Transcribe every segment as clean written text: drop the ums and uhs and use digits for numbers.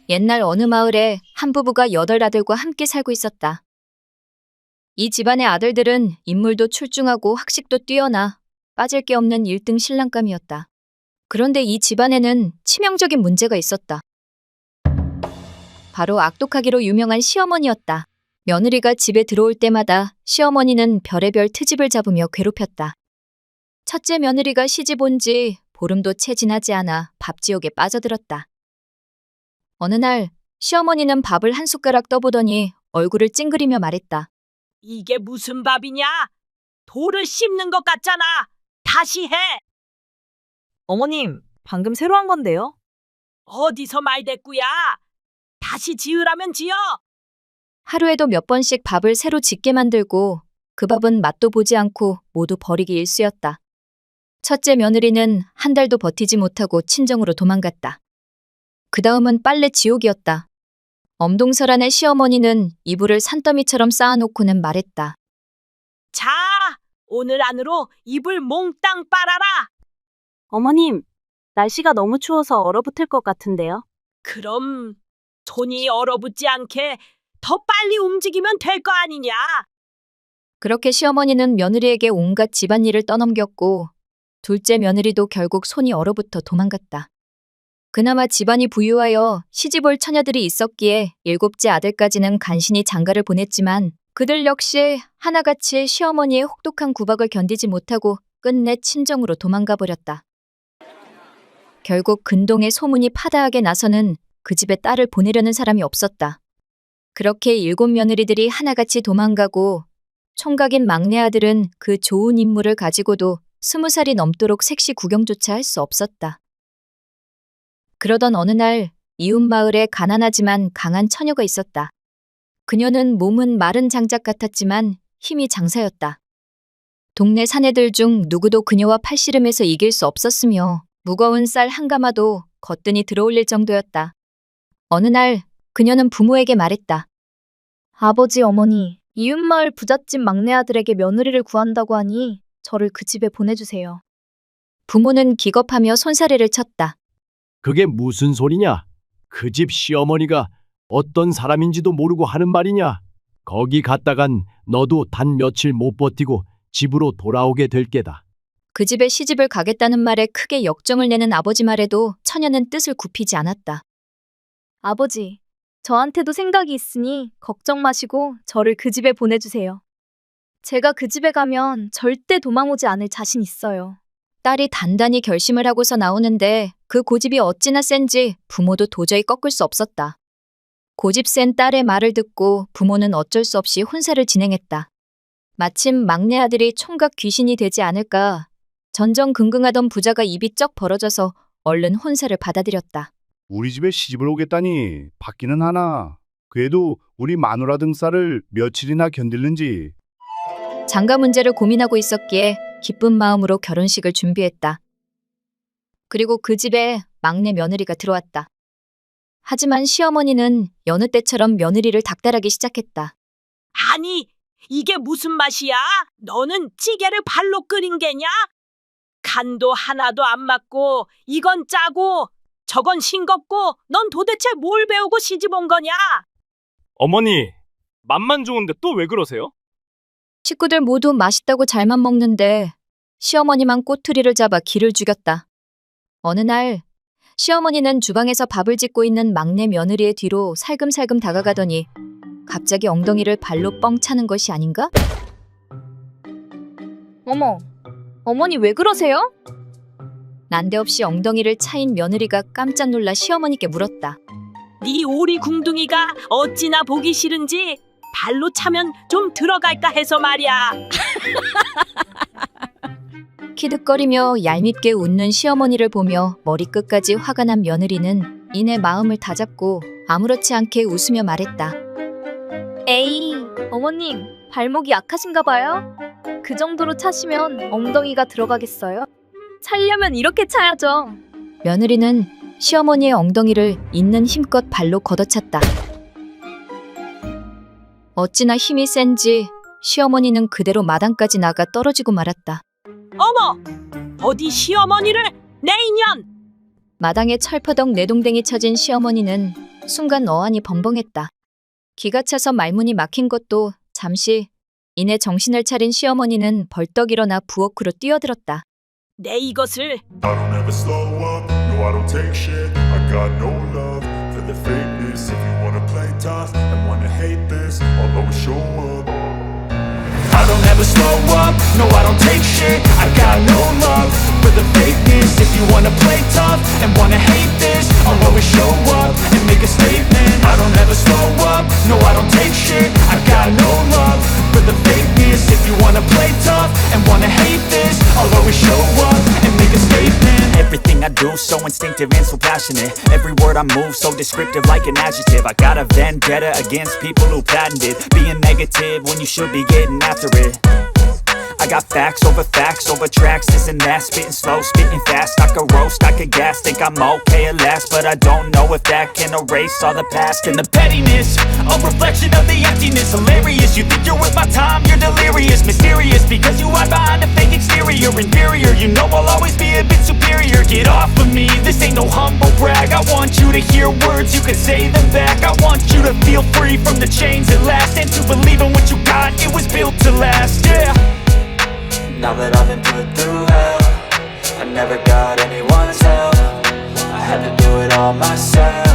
옛날 어느 마을에 한 부부가 8아들과 함께 살고 있었다. 이 집안의 아들들은 인물도 출중하고 학식도 뛰어나 빠질 게 없는 1등 신랑감이었다. 그런데 이 집안에는 치명적인 문제가 있었다. 바로 악독하기로 유명한 시어머니였다. 며느리가 집에 들어올 때마다 시어머니는 별의별 트집을 잡으며 괴롭혔다. 첫째 며느리가 시집 온 지 보름도 채 지나지 않아 밥지옥에 빠져들었다. 어느 날 시어머니는 밥을 한 숟가락 떠보더니 얼굴을 찡그리며 말했다. 이게 무슨 밥이냐? 돌을 씹는 것 같잖아. 다시 해. 어머님, 방금 새로 한 건데요? 어디서 말대꾸야? 다시 지으라면 지어. 하루에도 몇 번씩 밥을 새로 짓게 만들고 그 밥은 맛도 보지 않고 모두 버리기 일쑤였다. 첫째 며느리는 한 달도 버티지 못하고 친정으로 도망갔다. 그 다음은 빨래 지옥이었다. 엄동설안의 시어머니는 이불을 산더미처럼 쌓아놓고는 말했다. 자, 오늘 안으로 이불 몽땅 빨아라. 어머님, 날씨가 너무 추워서 얼어붙을 것 같은데요? 그럼 손이 얼어붙지 않게 더 빨리 움직이면 될 거 아니냐? 그렇게 시어머니는 며느리에게 온갖 집안일을 떠넘겼고 둘째 며느리도 결국 손이 얼어붙어 도망갔다. 그나마 집안이 부유하여 시집올 처녀들이 있었기에 7째 아들까지는 간신히 장가를 보냈지만 그들 역시 하나같이 시어머니의 혹독한 구박을 견디지 못하고 끝내 친정으로 도망가 버렸다. 결국 근동의 소문이 파다하게 나서는 그 집에 딸을 보내려는 사람이 없었다. 그렇게 7 며느리들이 하나같이 도망가고 총각인 막내 아들은 그 좋은 인물을 가지고도 20살이 넘도록 색시 구경조차 할 수 없었다. 그러던 어느 날 이웃 마을에 가난하지만 강한 처녀가 있었다. 그녀는 몸은 마른 장작 같았지만 힘이 장사였다. 동네 사내들 중 누구도 그녀와 팔씨름해서 이길 수 없었으며 무거운 쌀 한 가마도 거뜬히 들어올릴 정도였다. 어느 날 그녀는 부모에게 말했다. 아버지, 어머니, 이웃마을 부잣집 막내 아들에게 며느리를 구한다고 하니 저를 그 집에 보내주세요. 부모는 기겁하며 손사래를 쳤다. 그게 무슨 소리냐? 그 집 시어머니가 어떤 사람인지도 모르고 하는 말이냐? 거기 갔다간 너도 단 며칠 못 버티고 집으로 돌아오게 될 게다. 그 집에 시집을 가겠다는 말에 크게 역정을 내는 아버지 말에도 처녀는 뜻을 굽히지 않았다. 아버지, 저한테도 생각이 있으니 걱정 마시고 저를 그 집에 보내주세요. 제가 그 집에 가면 절대 도망오지 않을 자신 있어요. 딸이 단단히 결심을 하고서 나오는데 그 고집이 어찌나 센지 부모도 도저히 꺾을 수 없었다. 고집 센 딸의 말을 듣고 부모는 어쩔 수 없이 혼사를 진행했다. 마침 막내 아들이 총각 귀신이 되지 않을까 전전긍긍하던 부자가 입이 쩍 벌어져서 얼른 혼사를 받아들였다. 우리 집에 시집을 오겠다니 받기는 하나. 그래도 우리 마누라 등살을 며칠이나 견딜는지. 장가 문제를 고민하고 있었기에 기쁜 마음으로 결혼식을 준비했다. 그리고 그 집에 막내 며느리가 들어왔다. 하지만 시어머니는 여느 때처럼 며느리를 닥달하기 시작했다. 아니, 이게 무슨 맛이야? 너는 찌개를 발로 끓인 게냐? 간도 하나도 안 맞고 이건 짜고 저건 싱겁고 넌 도대체 뭘 배우고 시집 온 거냐? 어머니, 맛만 좋은데 또 왜 그러세요? 식구들 모두 맛있다고 잘만 먹는데 시어머니만 꼬투리를 잡아 기를 죽였다. 어느 날 시어머니는 주방에서 밥을 짓고 있는 막내 며느리의 뒤로 살금살금 다가가더니 갑자기 엉덩이를 발로 뻥 차는 것이 아닌가? 어머, 어머니 왜 그러세요? 난데없이 엉덩이를 차인 며느리가 깜짝 놀라 시어머니께 물었다. 네 오리 궁둥이가 어찌나 보기 싫은지 발로 차면 좀 들어갈까 해서 말이야. 키득거리며 얄밉게 웃는 시어머니를 보며 머리끝까지 화가 난 며느리는 이내 마음을 다잡고 아무렇지 않게 웃으며 말했다. 에이, 어머님, 발목이 약하신가 봐요? 그 정도로 차시면 엉덩이가 들어가겠어요? 차려면 이렇게 차야죠. 며느리는 시어머니의 엉덩이를 있는 힘껏 발로 걷어찼다. 어찌나 힘이 센지 시어머니는 그대로 마당까지 나가 떨어지고 말았다. 어머! 어디 시어머니를 내 인연! 마당에 철퍼덕 내동댕이 쳐진 시어머니는 순간 어안이 벙벙했다. 기가 차서 말문이 막힌 것도 잠시, 이내 정신을 차린 시어머니는 벌떡 일어나 부엌으로 뛰어들었다. 내 이것을 I don't ever slow up, no I don't take shit. I got no love for the fakeness. If you wanna play tough and wanna hate this, I'll always show up. I don't ever slow up, no I don't take shit. I got no love for the fakeness. If you wanna play tough and wanna hate this, I'll always show up and make a statement. I don't ever slow up, no I don't take shit. I got no love for the fakeness. If you wanna play tough and wanna hate this, I'll always show up and make a statement. Everything I do so instinctive and so passionate. Every word I move so descriptive like an adjective. I got a vendetta against people who patented being negative when you should be getting after it. I got facts over tracks, this and that. Spitting slow, spitting fast. I could roast, I could gas. Think I'm okay at last, but I don't know if that can erase all the past. And the pettiness, a reflection of the emptiness. Hilarious, you think you're worth my time, you're delirious. Mysterious, because you hide behind a fake exterior. Inferior, you know I'll always be a bit superior. Get off of me, this ain't no humble brag. I want you to hear words, you can say them back. I want you to feel free from the chains at last, and to believe in what you got, it was built to last, yeah. Now that I've been put through hell, I never got anyone's help. I had to do it all myself.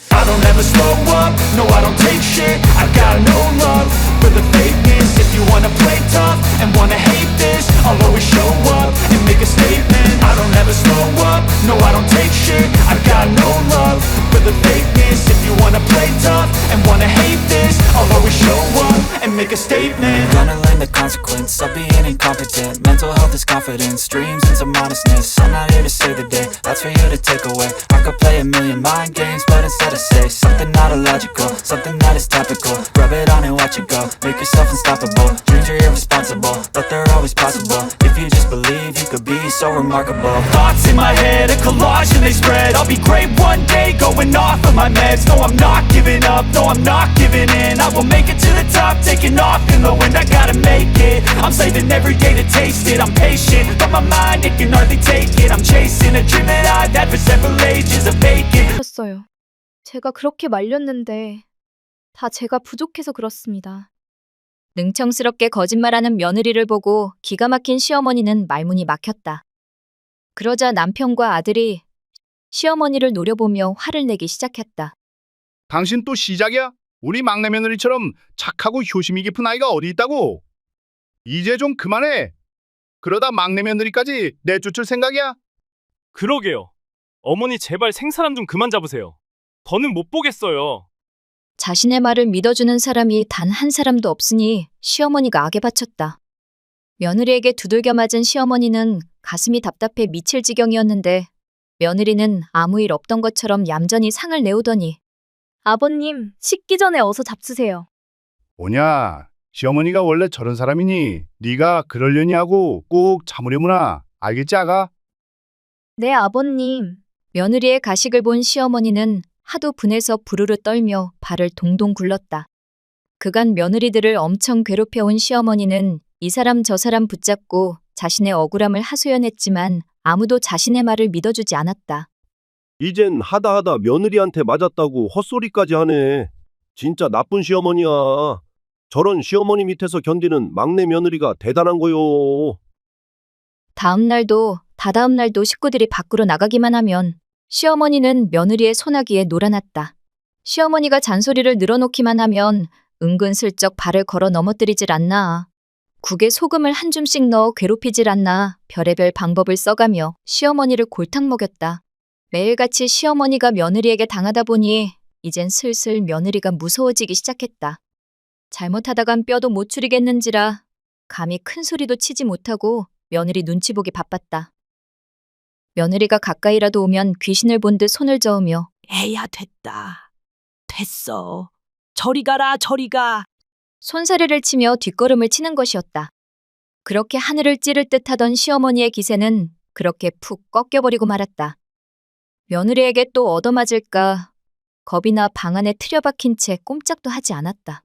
I don't ever slow up, no I don't take shit. I got no love for the fakeness. If you wanna play tough and wanna hate this, I'll always show up and make a statement. I don't ever slow up, no I don't take shit. I got no love for the fakeness. If you wanna play tough and wanna hate this, I'll always show up and make a statement. Gonna learn the consequence of being incompetent. Mental health is confidence, dreams and some honestness. I'm not here to save the day, that's for you to take away. I could play a million mind games, but instead I say something not illogical, something that is topical. Rub it on and watch it go, make yourself unstoppable. Dreams are irresponsible, but they're always possible. If you just believe, you could be so remarkable. Thoughts in my head, a collage and they spread. I'll be great one day, going off of my meds. No, I'm not giving up, no, I'm not giving in. I will make it to the top, taking off in the wind. I gotta make it, I'm saving every day to taste it. I'm patient, but my mind, it can hardly take it. I'm chasing a dream that I've had for several ages of vacant. 었어요. 제가 그렇게 말렸는데 다 제가 부족해서 그렇습니다. 능청스럽게 거짓말하는 며느리를 보고 기가 막힌 시어머니는 말문이 막혔다. 그러자 남편과 아들이 시어머니를 노려보며 화를 내기 시작했다. 당신 또 시작이야? 우리 막내 며느리처럼 착하고 효심이 깊은 아이가 어디 있다고? 이제 좀 그만해. 그러다 막내 며느리까지 내쫓을 생각이야? 그러게요. 어머니 제발 생사람 좀 그만 잡으세요. 더는 못 보겠어요. 자신의 말을 믿어주는 사람이 단 한 사람도 없으니 시어머니가 악에 바쳤다. 며느리에게 두들겨 맞은 시어머니는 가슴이 답답해 미칠 지경이었는데 며느리는 아무 일 없던 것처럼 얌전히 상을 내오더니 아버님, 식기 전에 어서 잡수세요. 뭐냐? 시어머니가 원래 저런 사람이니 네가 그러려니 하고 꼭 참으려무나. 알겠지 아가? 네, 아버님. 며느리의 가식을 본 시어머니는 하도 분해서 부르르 떨며 발을 동동 굴렀다. 그간 며느리들을 엄청 괴롭혀온 시어머니는 이 사람 저 사람 붙잡고 자신의 억울함을 하소연했지만 아무도 자신의 말을 믿어주지 않았다. 이젠 하다 며느리한테 맞았다고 헛소리까지 하네. 진짜 나쁜 시어머니야. 저런 시어머니 밑에서 견디는 막내 며느리가 대단한 거요. 다음 날도 다다음 날도 식구들이 밖으로 나가기만 하면 시어머니는 며느리의 소나기에 놀아났다. 시어머니가 잔소리를 늘어놓기만 하면 은근슬쩍 발을 걸어 넘어뜨리질 않나. 국에 소금을 한 줌씩 넣어 괴롭히질 않나. 별의별 방법을 써가며 시어머니를 골탕 먹였다. 매일같이 시어머니가 며느리에게 당하다 보니 이젠 슬슬 며느리가 무서워지기 시작했다. 잘못하다간 뼈도 못 추리겠는지라 감히 큰 소리도 치지 못하고 며느리 눈치 보기 바빴다. 며느리가 가까이라도 오면 귀신을 본 듯 손을 저으며 애야 됐다. 됐어. 저리 가라 저리 가. 손사래를 치며 뒷걸음을 치는 것이었다. 그렇게 하늘을 찌를 듯 하던 시어머니의 기세는 그렇게 푹 꺾여버리고 말았다. 며느리에게 또 얻어맞을까 겁이나 방 안에 틀여박힌 채 꼼짝도 하지 않았다.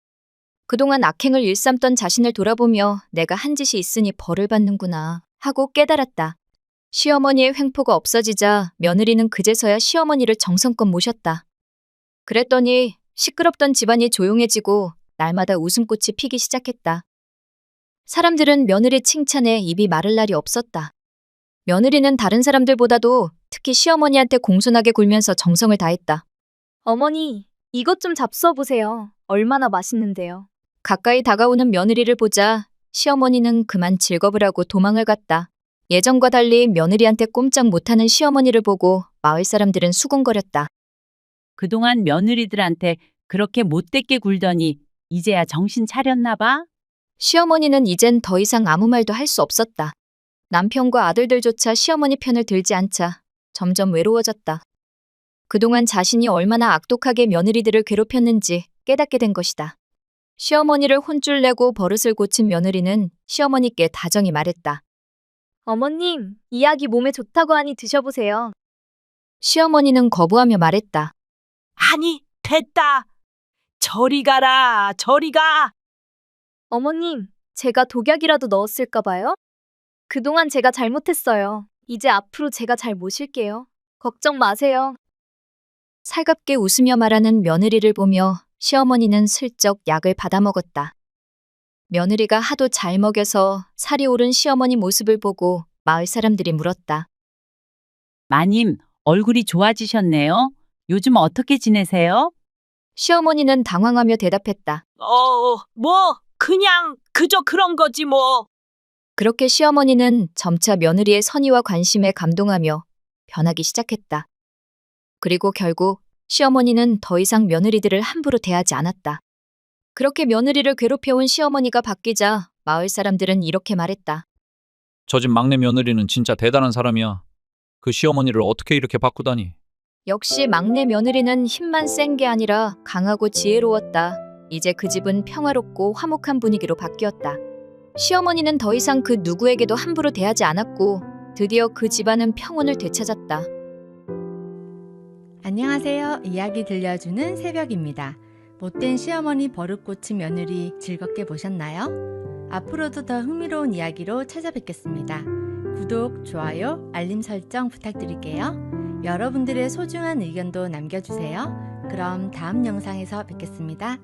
그동안 악행을 일삼던 자신을 돌아보며 내가 한 짓이 있으니 벌을 받는구나 하고 깨달았다. 시어머니의 횡포가 없어지자 며느리는 그제서야 시어머니를 정성껏 모셨다. 그랬더니 시끄럽던 집안이 조용해지고 날마다 웃음꽃이 피기 시작했다. 사람들은 며느리 칭찬에 입이 마를 날이 없었다. 며느리는 다른 사람들보다도 특히 시어머니한테 공손하게 굴면서 정성을 다했다. 어머니, 이것 좀 잡숴 보세요. 얼마나 맛있는데요. 가까이 다가오는 며느리를 보자 시어머니는 그만 즐겁을 하고 도망을 갔다. 예전과 달리 며느리한테 꼼짝 못하는 시어머니를 보고 마을 사람들은 수군거렸다. 그동안 며느리들한테 그렇게 못되게 굴더니 이제야 정신 차렸나 봐? 시어머니는 이젠 더 이상 아무 말도 할 수 없었다. 남편과 아들들조차 시어머니 편을 들지 않자 점점 외로워졌다. 그동안 자신이 얼마나 악독하게 며느리들을 괴롭혔는지 깨닫게 된 것이다. 시어머니를 혼쭐 내고 버릇을 고친 며느리는 시어머니께 다정히 말했다. 어머님, 이 약이 몸에 좋다고 하니 드셔보세요. 시어머니는 거부하며 말했다. 아니, 됐다. 저리 가라, 저리 가. 어머님, 제가 독약이라도 넣었을까 봐요? 그동안 제가 잘못했어요. 이제 앞으로 제가 잘 모실게요. 걱정 마세요. 살갑게 웃으며 말하는 며느리를 보며 시어머니는 슬쩍 약을 받아먹었다. 며느리가 하도 잘 먹여서 살이 오른 시어머니 모습을 보고 마을 사람들이 물었다. 마님, 얼굴이 좋아지셨네요. 요즘 어떻게 지내세요? 시어머니는 당황하며 대답했다. 뭐, 그냥 그저 그런 거지 뭐. 그렇게 시어머니는 점차 며느리의 선의와 관심에 감동하며 변하기 시작했다. 그리고 결국 시어머니는 더 이상 며느리들을 함부로 대하지 않았다. 그렇게 며느리를 괴롭혀온 시어머니가 바뀌자 마을 사람들은 이렇게 말했다. 저 집 막내 며느리는 진짜 대단한 사람이야. 그 시어머니를 어떻게 이렇게 바꾸다니. 역시 막내 며느리는 힘만 센 게 아니라 강하고 지혜로웠다. 이제 그 집은 평화롭고 화목한 분위기로 바뀌었다. 시어머니는 더 이상 그 누구에게도 함부로 대하지 않았고 드디어 그 집안은 평온을 되찾았다. 안녕하세요. 이야기 들려주는 새벽입니다. 못된 시어머니 버릇 고친 며느리 즐겁게 보셨나요? 앞으로도 더 흥미로운 이야기로 찾아뵙겠습니다. 구독, 좋아요, 알림 설정 부탁드릴게요. 여러분들의 소중한 의견도 남겨주세요. 그럼 다음 영상에서 뵙겠습니다.